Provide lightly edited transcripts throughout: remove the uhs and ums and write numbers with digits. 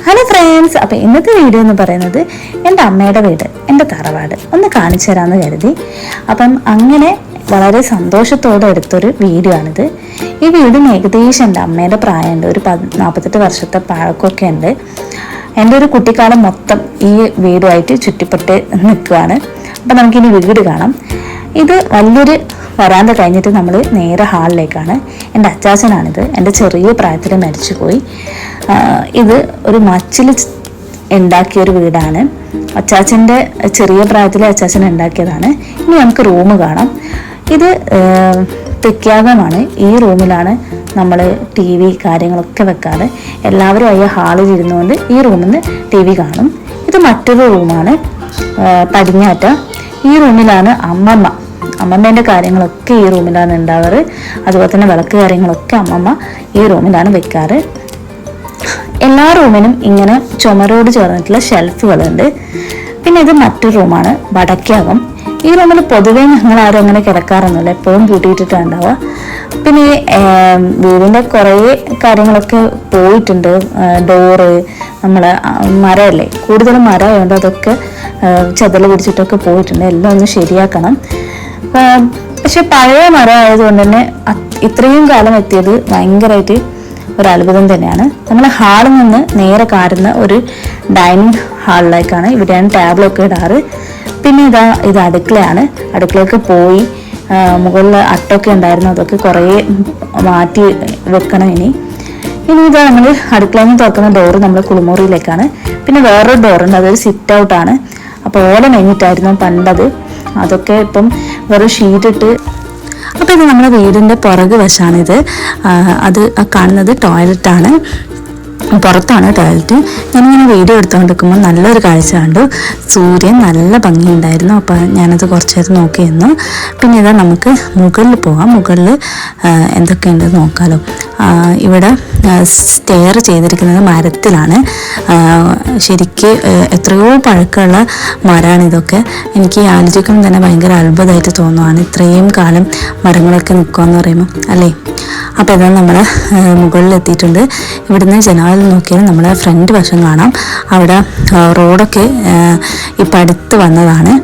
Hello friends, അപ്പോൾ ഇന്നത്തെ video എന്ന് പറയുന്നത് എൻ്റെ അമ്മയുടെ വീട്, എൻ്റെ തറവാട് ഒന്ന് കാണിച്ചു തരാമെന്ന് കരുതി. അപ്പം അങ്ങനെ വളരെ സന്തോഷത്തോടെ എടുത്തൊരു വീഡിയോ ആണിത്. ഈ വീടിന് ഏകദേശം എൻ്റെ അമ്മയുടെ പ്രായമുണ്ട്, ഒരു 48 വർഷത്തെ പഴക്കമൊക്കെ ഉണ്ട്. എൻ്റെ ഒരു കുട്ടിക്കാലം മൊത്തം ഈ വീടുമായിട്ട് ചുറ്റിപ്പെട്ട് നിൽക്കുകയാണ്. അപ്പം നമുക്കിനി വീട് കാണാം. ഇത് വലിയൊരു വരാന്ത കഴിഞ്ഞിട്ട് നമ്മൾ നേരെ ഹാളിലേക്കാണ്. എൻ്റെ അച്ചാച്ചനാണിത്, എൻ്റെ ചെറിയ പ്രായത്തിൽ മരിച്ചുപോയി. ഇത് ഒരു മച്ചിൽ ഉണ്ടാക്കിയൊരു വീടാണ്. അച്ചാച്ചൻ്റെ ചെറിയ പ്രായത്തിൽ അച്ചാച്ചൻ ഉണ്ടാക്കിയതാണ്. ഇനി നമുക്ക് റൂം കാണാം. ഇത് തെക്കാകമാണ്. ഈ റൂമിലാണ് നമ്മൾ ടി വി കാര്യങ്ങളൊക്കെ വെക്കാറ്. എല്ലാവരും അയ്യ ഹാളിൽ ഇരുന്നുകൊണ്ട് ഈ റൂമിൽ നിന്ന് ടി വി കാണും. ഇത് മറ്റൊരു റൂമാണ്, പടിഞ്ഞാറ്റ. ഈ റൂമിലാണ് അമ്മമ്മേൻ്റെ കാര്യങ്ങളൊക്കെ ഈ റൂമിലാണ് ഉണ്ടാവാറ്. അതുപോലെ തന്നെ വിളക്ക് കാര്യങ്ങളൊക്കെ അമ്മമ്മ ഈ റൂമിലാണ് വെക്കാറ്. എല്ലാ റൂമിനും ഇങ്ങനെ ചുമരോട് ചേർന്നിട്ടുള്ള ഷെൽഫുകളുണ്ട്. പിന്നെ ഇത് മറ്റൊരു റൂമാണ്, വടക്കാകം. ഈ റൂമിൽ പൊതുവേ ഞങ്ങൾ ആരും അങ്ങനെ കിടക്കാറൊന്നുമില്ല, എപ്പോഴും പൂട്ടിയിട്ടിട്ടാണ് ഉണ്ടാവുക. പിന്നെ വീടിൻ്റെ കുറേ കാര്യങ്ങളൊക്കെ പോയിട്ടുണ്ട്. ഡോറ് നമ്മളെ മരമല്ലേ, കൂടുതലും മരമായതുകൊണ്ട് അതൊക്കെ ചെതല് പിടിച്ചിട്ടൊക്കെ പോയിട്ടുണ്ട്. എല്ലാം ഒന്ന് ശരിയാക്കണം. പക്ഷെ പഴയ മരം ആയതുകൊണ്ട് തന്നെ ഇത്രയും കാലം എത്തിയത് ഭയങ്കരമായിട്ട് ഒരു അത്ഭുതം തന്നെയാണ്. നമ്മൾ ഹാളിൽ നിന്ന് നേരെ കാരുന്ന ഒരു ഡൈനിങ് ഹാളിലേക്കാണ്. ഇവിടെയാണ് ടേബിളൊക്കെ ഇടാറ്. പിന്നെ ഇത് അടുക്കളയാണ്. അടുക്കളയൊക്കെ പോയി മുകളിൽ അട്ടൊക്കെ ഉണ്ടായിരുന്നു, അതൊക്കെ കുറേ മാറ്റി വെക്കണം. ഇനി ഇതാ നമ്മൾ അടുക്കളയിൽ നിന്ന് തുറക്കുന്ന ഡോറ് നമ്മൾ കുളിമുറിയിലേക്കാണ്. പിന്നെ വേറൊരു ഡോറുണ്ട്, അതൊരു സിറ്റ് ഔട്ടാണ്. അപ്പോൾ ഓല മെഞ്ഞിട്ടായിരുന്നു പണ്ടത്, അതൊക്കെ ഇപ്പം വെറും ഷീറ്റിട്ട്. അപ്പോൾ ഇത് നമ്മുടെ വീടിൻ്റെ പുറകു വശമാണിത്. അത് കാണുന്നത് ടോയ്ലറ്റാണ്, പുറത്താണ് ടോയ്ലറ്റ്. ഞാനിങ്ങനെ വീഡിയോ എടുത്തുകൊണ്ടിരിക്കുമ്പോൾ നല്ലൊരു കാഴ്ച കണ്ടു. സൂര്യൻ നല്ല ഭംഗിയുണ്ടായിരുന്നു. അപ്പോൾ ഞാനത് കുറച്ച് നേരം നോക്കിയിരുന്നു. പിന്നെ ഇതാ നമുക്ക് മുകളിൽ പോകാം. മുകളിൽ എന്തൊക്കെയുണ്ട് നോക്കാമല്ലോ. ഇവിടെ സ്റ്റെയർ ചെയ്തിരിക്കുന്നത് മരത്തിലാണ്. ശരിക്ക് എത്രയോ പഴക്കമുള്ള മരമാണ് ഇതൊക്കെ. എനിക്ക് ആലോചിക്കുമ്പോൾ തന്നെ ഭയങ്കര അത്ഭുതമായിട്ട് തോന്നുവാണ്, ഇത്രയും കാലം മരങ്ങളൊക്കെ നിൽക്കുകയെന്ന് പറയുമ്പോൾ അല്ലേ. അപ്പോൾ ഇതാ നമ്മൾ മുകളിലെത്തിയിട്ടുണ്ട്. ഇവിടുന്ന് ജനാലിൽ നോക്കിയാൽ നമ്മുടെ ഫ്രണ്ട് വശം കാണാം. അവിടെ റോഡൊക്കെ ഇപ്പം അടുത്ത് വന്നതാണ്.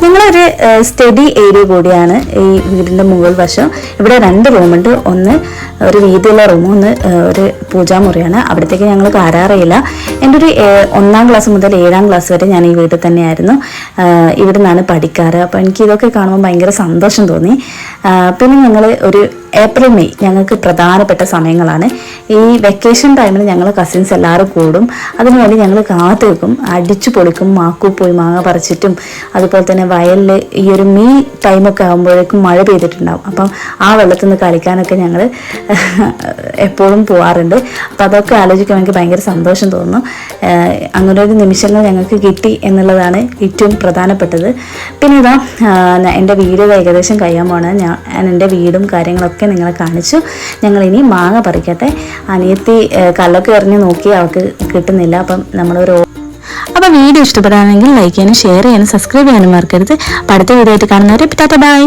ഞങ്ങളൊരു സ്റ്റഡി ഏരിയ കൂടിയാണ് ഈ വീടിൻ്റെ മുകൾ വശം. ഇവിടെ 2 റൂമുണ്ട്. ഒന്ന് ഒരു വീതിയുള്ള റൂം, ഒന്ന് ഒരു പൂജാമുറിയാണ്. അവിടത്തേക്ക് ഞങ്ങൾ കയറാറില്ല. എൻ്റെ ഒരു 1ാം ക്ലാസ് മുതൽ 7ാം ക്ലാസ് വരെ ഞാൻ ഈ വീട്ടിൽ തന്നെയായിരുന്നു. ഇവിടെ നിന്നാണ് പഠിക്കാറ്. അപ്പോൾ എനിക്ക് ഇതൊക്കെ കാണുമ്പോൾ ഭയങ്കര സന്തോഷം തോന്നി. പിന്നെ ഞങ്ങൾ ഒരു ഏപ്രിൽ മെയ് ഞങ്ങൾക്ക് പ്രധാനപ്പെട്ട സമയങ്ങളാണ്. ഈ വെക്കേഷൻ ടൈമിൽ ഞങ്ങൾ കസിൻസ് എല്ലാവരും കൂടും. അതിനുവേണ്ടി ഞങ്ങൾ കാത്തു വെക്കും, അടിച്ചു പൊളിക്കും. മാക്കു പോയി മാങ്ങ പറിച്ചിട്ടും അതുപോലെ തന്നെ വയലിൽ ഈ ഒരു മെയ് ടൈമൊക്കെ ആകുമ്പോഴേക്കും മഴ പെയ്തിട്ടുണ്ടാകും. അപ്പം ആ വെള്ളത്തിൽ നിന്ന് കളിക്കാനൊക്കെ ഞങ്ങൾ എപ്പോഴും പോകാറുണ്ട്. അപ്പോൾ അതൊക്കെ ആലോചിക്കുമ്പോൾ എനിക്ക് ഭയങ്കര സന്തോഷം തോന്നുന്നു. അങ്ങനെ ഒരു നിമിഷങ്ങൾ ഞങ്ങൾക്ക് കിട്ടി എന്നുള്ളതാണ് ഏറ്റവും പ്രധാനപ്പെട്ടത്. പിന്നെ ഇതാ എൻ്റെ വീഡിയോ ഏകദേശം കഴിയാൻ പോണ്. ഞാൻ എൻ്റെ വീടും കാര്യങ്ങളൊക്കെ നിങ്ങളെ കാണിച്ചു. ഞങ്ങളിനി മാങ്ങ പറിക്കട്ടെ. അനിയത്തി കല്ലൊക്കെ എറിഞ്ഞ് നോക്കി, അവൾക്ക് കിട്ടുന്നില്ല. അപ്പം വീഡിയോ ഇഷ്ടപ്പെടാണെങ്കിൽ ലൈക്ക് ചെയ്യാനും ഷെയർ ചെയ്യാനും സബ്സ്ക്രൈബ് ചെയ്യാനും മറക്കരുത്. അടുത്ത വീഡിയോ ആയിട്ട് കാണുന്നവരെ ടാറ്റാ ബൈ.